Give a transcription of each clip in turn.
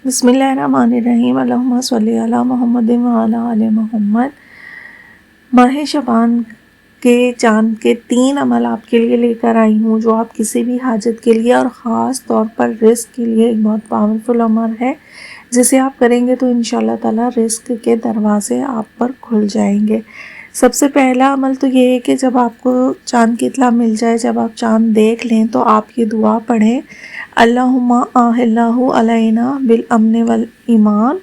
بسم اللہ الرحمن الرحیم، اللہم صلی علی محمد وعلی آل محمد۔ ماہ شعبان کے چاند کے 3 عمل آپ کے لیے لے کر آئی ہوں، جو آپ کسی بھی حاجت کے لیے اور خاص طور پر رزق کے لیے ایک بہت پاورفل عمل ہے، جسے آپ کریں گے تو انشاءاللہ تعالی رزق کے دروازے آپ پر کھل جائیں گے۔ سب سے پہلا عمل تو یہ ہے کہ جب آپ کو چاند کی اطلاع مل جائے، جب آپ چاند دیکھ لیں تو آپ یہ دعا پڑھیں، اللہم اہلہ علینا بالامن والایمان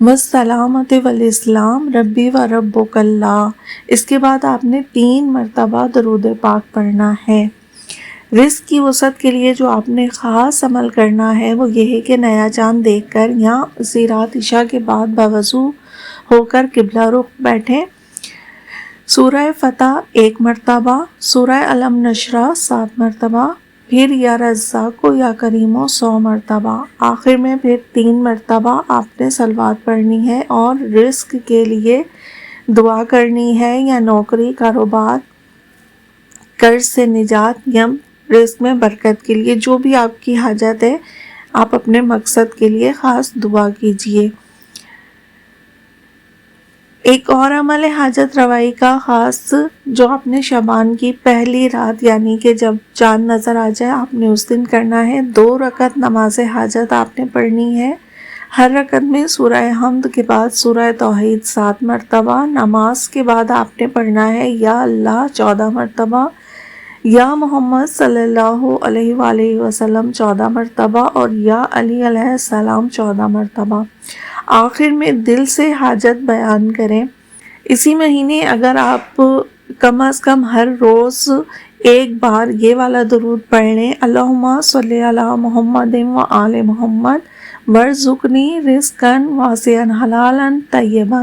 والسلامۃ والاسلام ربی و ربک اللہ۔ اس کے بعد آپ نے 3 مرتبہ درود پاک پڑھنا ہے۔ رزق کی وسعت کے لیے جو آپ نے خاص عمل کرنا ہے وہ یہ ہے کہ نیا چاند دیکھ کر یا اسی رات عشاء کے بعد باوضو ہو کر قبلہ رخ بیٹھیں، سورہ فتح 1 مرتبہ، سورہ علم نشرہ 7 مرتبہ، پھر یا رزاق یا کریم 100 مرتبہ، آخر میں پھر 3 مرتبہ آپ نے صلوات پڑھنی ہے اور رزق کے لیے دعا کرنی ہے، یا نوکری، کاروبار، قرض سے نجات یا رزق میں برکت کے لیے جو بھی آپ کی حاجت ہے، آپ اپنے مقصد کے لیے خاص دعا کیجیے۔ ایک اور عمل حاجت روائی کا خاص، جو آپ نے شعبان کی پہلی رات یعنی کہ جب چاند نظر آ جائے آپ نے اس دن کرنا ہے۔ 2 رکعت نماز حاجت آپ نے پڑھنی ہے، ہر رکعت میں سورہ حمد کے بعد سورہ توحید 7 مرتبہ، نماز کے بعد آپ نے پڑھنا ہے یا اللہ 14 مرتبہ، یا محمد صلی اللہ علیہ وآلہ وسلم 14 مرتبہ، اور یا علی علیہ السلام 14 مرتبہ۔ آخر میں دل سے حاجت بیان کریں۔ اسی مہینے اگر آپ کم از کم ہر روز ایک بار یہ والا درود پڑھ لیں، اللہم صلی علی محمد وآل محمد وارزقنی رزقا واسعا حلالا طیبا،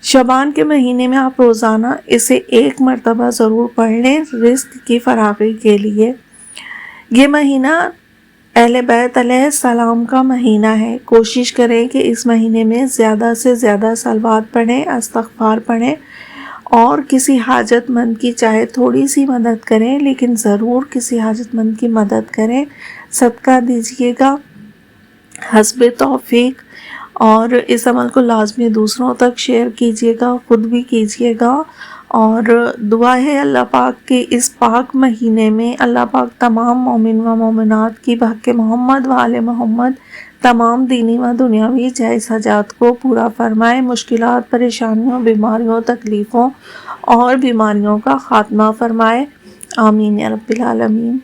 شعبان کے مہینے میں آپ روزانہ اسے 1 مرتبہ ضرور پڑھ لیں رزق کی فراخی کے لیے۔ یہ مہینہ اہل بیت علیہ السلام کا مہینہ ہے، کوشش کریں کہ اس مہینے میں زیادہ سے زیادہ صلوات پڑھیں، استغفار پڑھیں، اور کسی حاجت مند کی چاہے تھوڑی سی مدد کریں لیکن ضرور کسی حاجت مند کی مدد کریں، صدقہ دیجیے گا حسب توفیق، اور اس عمل کو لازمی دوسروں تک شیئر کیجیے گا، خود بھی کیجیے گا۔ اور دعا ہے اللہ پاک کے اس پاک مہینے میں اللہ پاک تمام مومن و مومنات کی بحق محمد و آل محمد تمام دینی و دنیاوی جائز حاجات کو پورا فرمائے، مشکلات، پریشانیوں، بیماریوں، تکلیفوں اور بیماریوں کا خاتمہ فرمائے، آمین یا رب العالمین۔